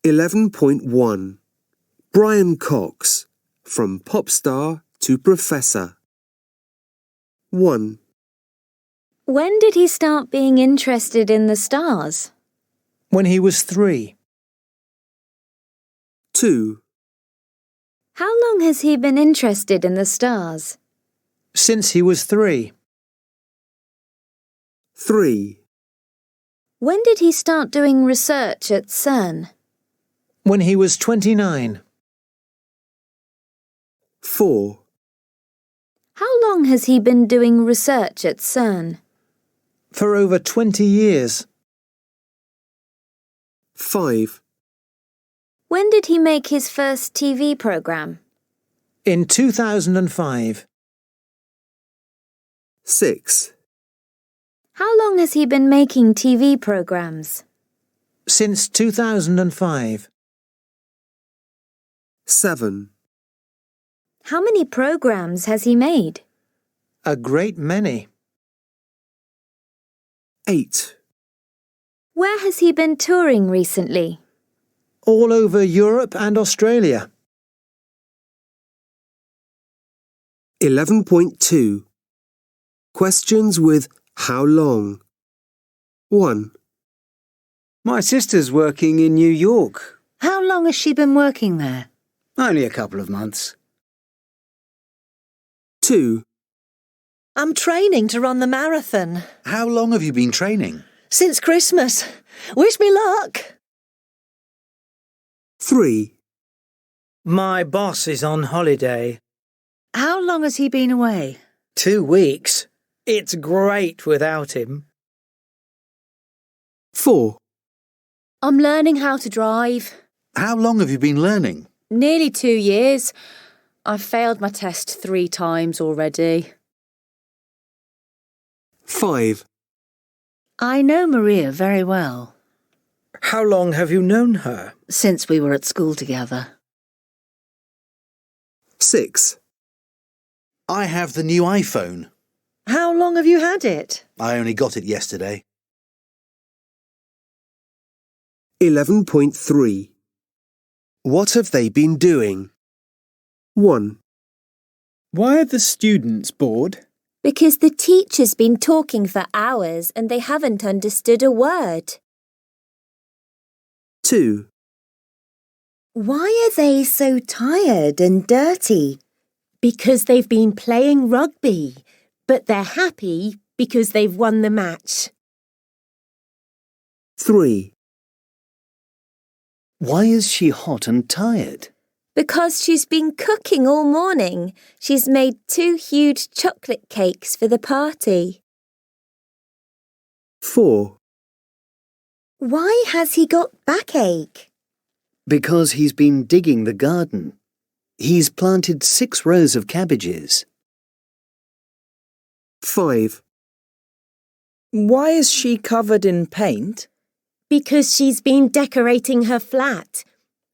11.1 Brian Cox, From Pop Star to Professor. 1. When did he start being interested in the stars? When he was 3. 2. How long has he been interested in the stars? Since he was 3. 3. When did he start doing research at CERN? When he was 29. 4. How long has he been doing research at CERN? For over 20 years. 5. When did he make his first TV program? In 2005. 6. How long has he been making TV programs? Since 2005. 7. How many programs has he made? A great many. 8. Where has he been touring recently? All over Europe and Australia. 11.2 Questions with how long? 1. My sister's working in New York. How long has she been working there? Only a couple of months. 2. I'm training to run the marathon. How long have you been training? Since Christmas. Wish me luck. 3. My boss is on holiday. How long has he been away? 2 weeks. It's great without him. 4. I'm learning how to drive. How long have you been learning? Nearly 2 years. I've failed my test 3 times already. 5. I know Maria very well. How long have you known her? Since we were at school together. 6. I have the new iPhone. How long have you had it? I only got it yesterday. 11.3 What have they been doing? 1. Why are the students bored? Because the teacher's been talking for hours and they haven't understood a word. 2. Why are they so tired and dirty? Because they've been playing rugby, but they're happy because they've won the match. 3. Why is she hot and tired? Because she's been cooking all morning. She's made 2 huge chocolate cakes for the party. 4. Why has he got backache? Because he's been digging the garden. He's planted 6 rows of cabbages. 5. Why is she covered in paint? Because she's been decorating her flat.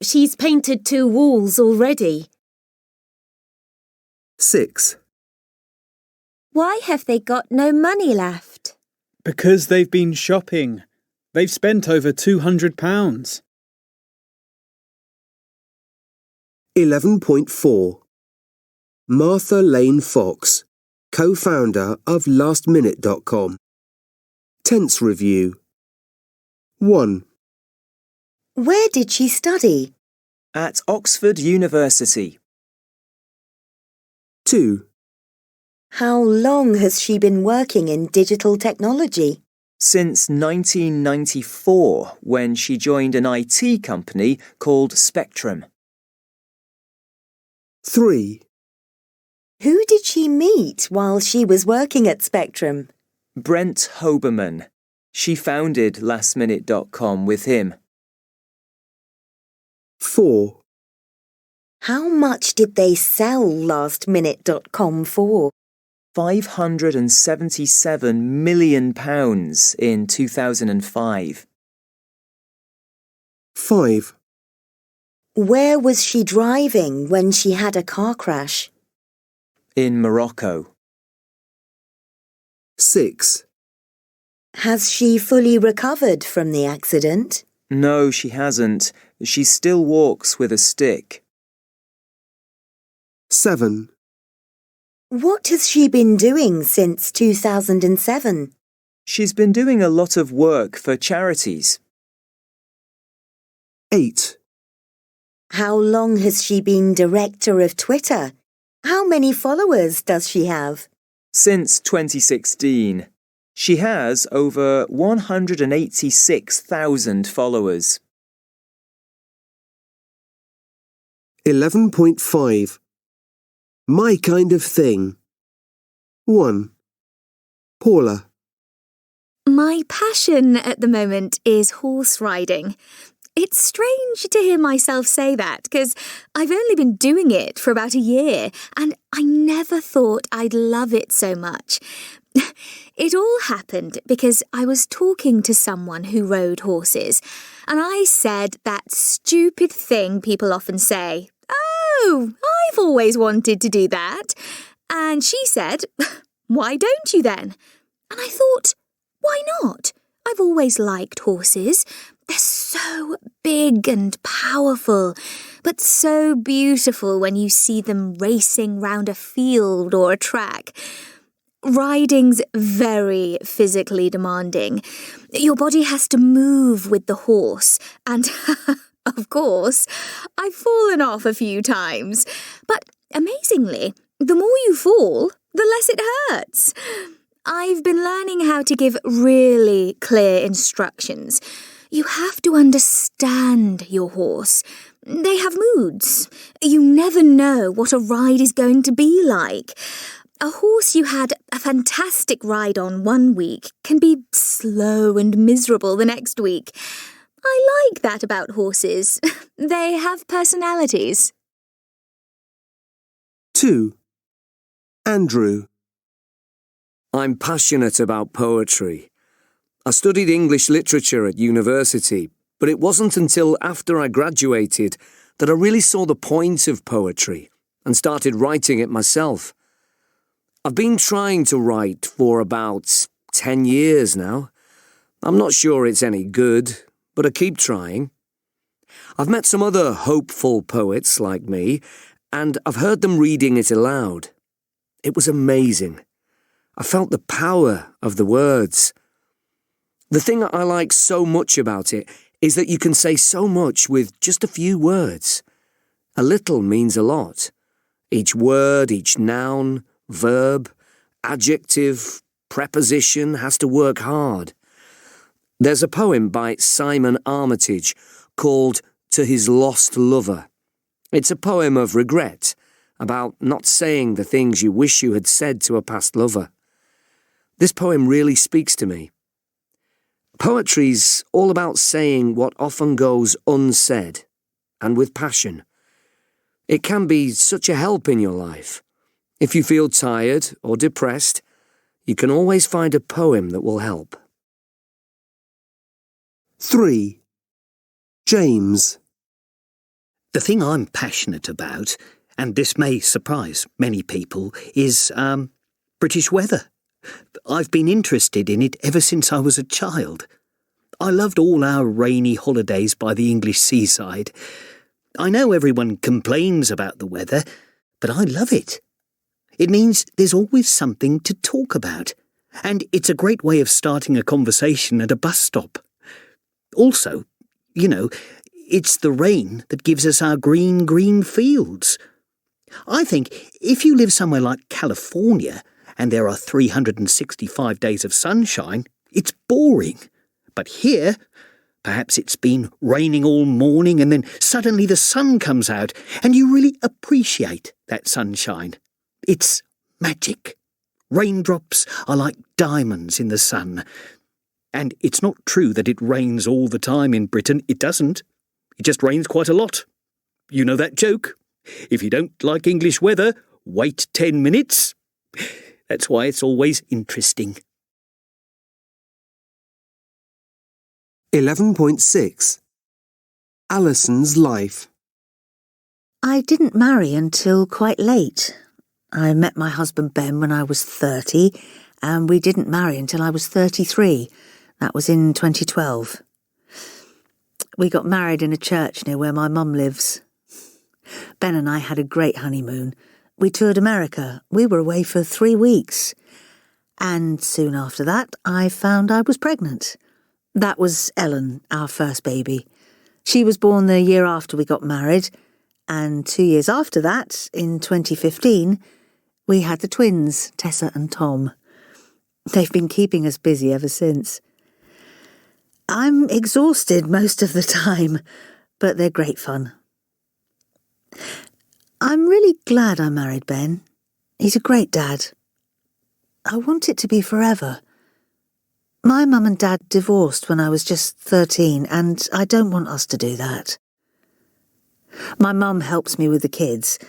She's painted 2 walls already. 6. Why have they got no money left? Because they've been shopping. They've spent over £200. 11.4 Martha Lane Fox, co-founder of lastminute.com. Tense review. 1. Where did she study? At Oxford University. 2. How long has she been working in digital technology? Since 1994, when she joined an IT company called Spectrum. 3. Who did she meet while she was working at Spectrum? Brent Hoberman. She founded lastminute.com with him. 4. How much did they sell lastminute.com for? £577 million in 2005. 5. Where was she driving when she had a car crash? In Morocco. 6. Has she fully recovered from the accident? No, she hasn't. She still walks with a stick. 7. What has she been doing since 2007? She's been doing a lot of work for charities. 8. How long has she been director of Twitter? How many followers does she have? Since 2016, she has over 186,000 followers. 11.5. My kind of thing. 1. Paula. My passion at the moment is horse riding. It's strange to hear myself say that because I've only been doing it for about a year and I never thought I'd love it so much. It all happened because I was talking to someone who rode horses and I said that stupid thing people often say, "Oh, I've always wanted to do that." And she said, "Why don't you then?" And I thought, why not? I've always liked horses. They're so big and powerful, but so beautiful when you see them racing round a field or a track. Riding's very physically demanding. Your body has to move with the horse, and of course, I've fallen off a few times. But amazingly, the more you fall, the less it hurts. I've been learning how to give really clear instructions. You have to understand your horse. They have moods. You never know what a ride is going to be like. A horse you had a fantastic ride on one week can be slow and miserable the next week. I like that about horses. They have personalities. 2. Andrew. I'm passionate about poetry. I studied English literature at university, but it wasn't until after I graduated that I really saw the point of poetry and started writing it myself. I've been trying to write for about 10 years now. I'm not sure it's any good, but I keep trying. I've met some other hopeful poets like me, and I've heard them reading it aloud. It was amazing. I felt the power of the words. The thing I like so much about it is that you can say so much with just a few words. A little means a lot. Each word, each noun, verb, adjective, preposition has to work hard. There's a poem by Simon Armitage called To His Lost Lover. It's a poem of regret, about not saying the things you wish you had said to a past lover. This poem really speaks to me. Poetry's all about saying what often goes unsaid, and with passion. It can be such a help in your life. If you feel tired or depressed, you can always find a poem that will help. 3. James. The thing I'm passionate about, and this may surprise many people, is British weather. I've been interested in it ever since I was a child. I loved all our rainy holidays by the English seaside. I know everyone complains about the weather, but I love it. It means there's always something to talk about, and it's a great way of starting a conversation at a bus stop. Also, it's the rain that gives us our green fields. I think if you live somewhere like California, and there are 365 days of sunshine, it's boring. But here, perhaps it's been raining all morning and then suddenly the sun comes out and you really appreciate that sunshine. It's magic. Raindrops are like diamonds in the sun. And it's not true that it rains all the time in Britain. It doesn't. It just rains quite a lot. You know that joke? If you don't like English weather, wait 10 minutes. That's why it's always interesting. 11.6. Alison's life. I didn't marry until quite late. I met my husband Ben when I was 30, and we didn't marry until I was 33. That was in 2012. We got married in a church near where my mum lives. Ben and I had a great honeymoon. We toured America. We were away for 3 weeks. And soon after that, I found I was pregnant. That was Ellen, our first baby. She was born the year after we got married, and 2 years after that, in 2015, we had the twins, Tessa and Tom. They've been keeping us busy ever since. I'm exhausted most of the time, but they're great fun. I'm really glad I married Ben. He's a great dad. I want it to be forever. My mum and dad divorced when I was just 13, and I don't want us to do that. My mum helps me with the kids,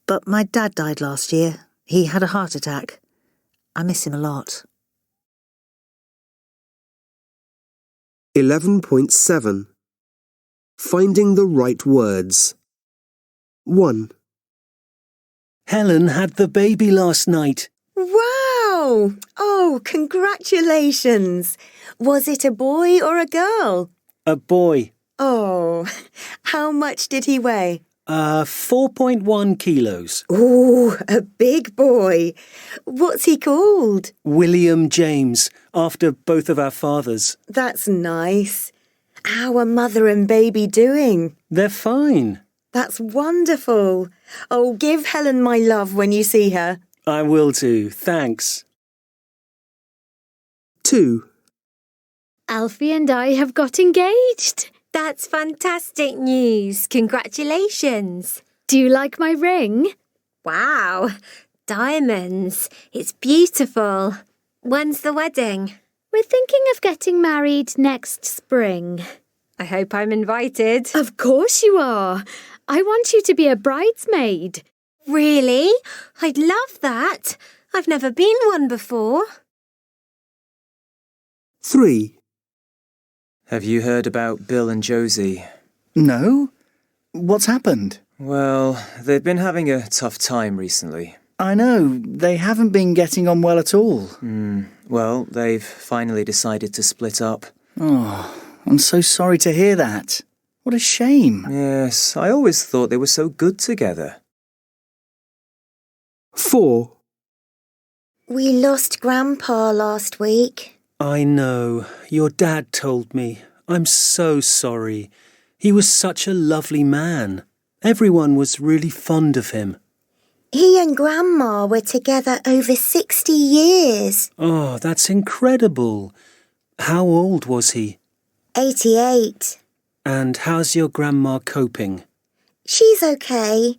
but my dad died last year. He had a heart attack. I miss him a lot. 11.7. Finding the right words. 1. Helen had the baby last night. Wow! Oh, congratulations! Was it a boy or a girl? A boy. Oh, how much did he weigh? 4.1 kilos. Ooh, a big boy. What's he called? William James, after both of our fathers. That's nice. How are mother and baby doing? They're fine. That's wonderful. Oh, give Helen my love when you see her. I will do, thanks. 2. Alfie and I have got engaged. That's fantastic news. Congratulations. Do you like my ring? Wow, diamonds. It's beautiful. When's the wedding? We're thinking of getting married next spring. I hope I'm invited. Of course you are. I want you to be a bridesmaid. Really? I'd love that. I've never been one before. 3. Have you heard about Bill and Josie? No? What's happened? Well, they've been having a tough time recently. I know, they haven't been getting on well at all. Well, they've finally decided to split up. Oh, I'm so sorry to hear that. What a shame. Yes, I always thought they were so good together. 4. We lost Grandpa last week. I know. Your dad told me. I'm so sorry. He was such a lovely man. Everyone was really fond of him. He and Grandma were together over 60 years. Oh, that's incredible. How old was he? 88. And how's your grandma coping? She's okay.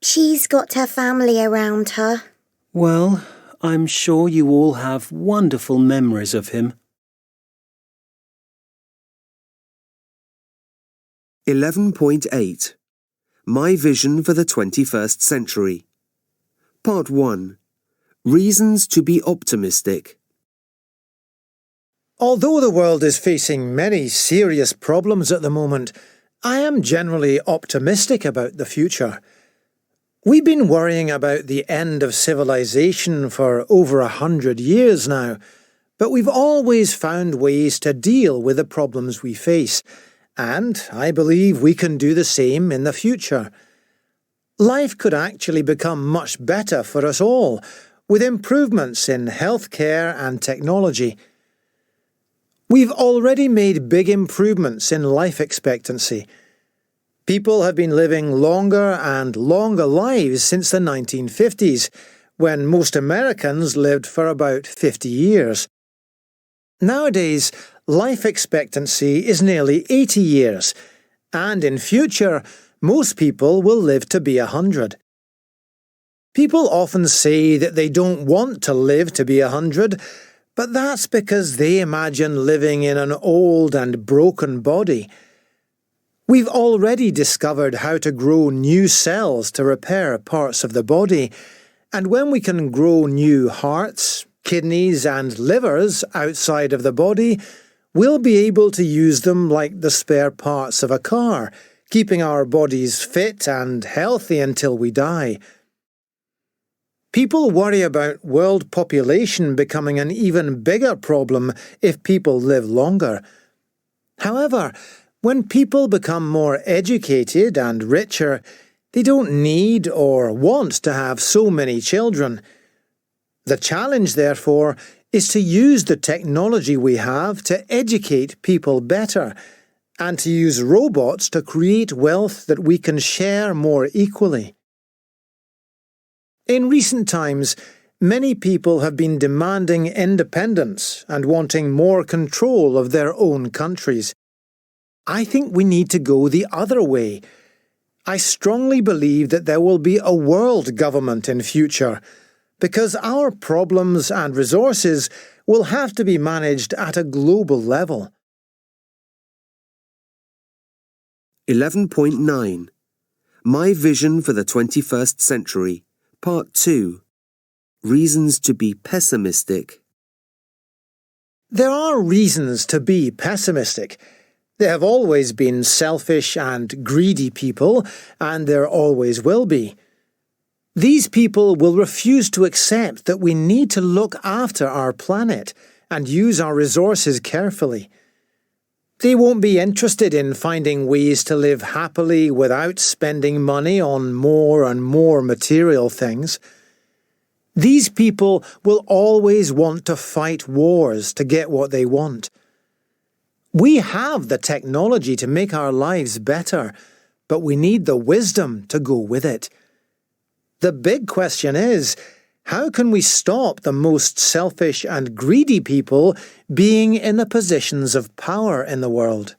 She's got her family around her. Well, I'm sure you all have wonderful memories of him. 11.8. My Vision for the 21st Century. Part 1. Reasons to be optimistic. Although the world is facing many serious problems at the moment, I am generally optimistic about the future. We've been worrying about the end of civilization for over 100 years now, but we've always found ways to deal with the problems we face, and I believe we can do the same in the future. Life could actually become much better for us all, with improvements in healthcare and technology. We've already made big improvements in life expectancy. People have been living longer and longer lives since the 1950s, when most Americans lived for about 50 years. Nowadays, life expectancy is nearly 80 years, and in future, most people will live to be 100. People often say that they don't want to live to be 100, but that's because they imagine living in an old and broken body. We've already discovered how to grow new cells to repair parts of the body, and when we can grow new hearts, kidneys and livers outside of the body, we'll be able to use them like the spare parts of a car, keeping our bodies fit and healthy until we die. People worry about world population becoming an even bigger problem if people live longer. However, When people become more educated and richer, they don't need or want to have so many children. The challenge, therefore, is to use the technology we have to educate people better and to use robots to create wealth that we can share more equally. In recent times, many people have been demanding independence and wanting more control of their own countries. I think we need to go the other way. I strongly believe that there will be a world government in future, because our problems and resources will have to be managed at a global level. 11.9 My Vision for the 21st Century, Part 2 Reasons to be Pessimistic. There are reasons to be pessimistic. There have always been selfish and greedy people, and there always will be. These people will refuse to accept that we need to look after our planet and use our resources carefully. They won't be interested in finding ways to live happily without spending money on more and more material things. These people will always want to fight wars to get what they want. We have the technology to make our lives better, but we need the wisdom to go with it. The big question is, how can we stop the most selfish and greedy people being in the positions of power in the world?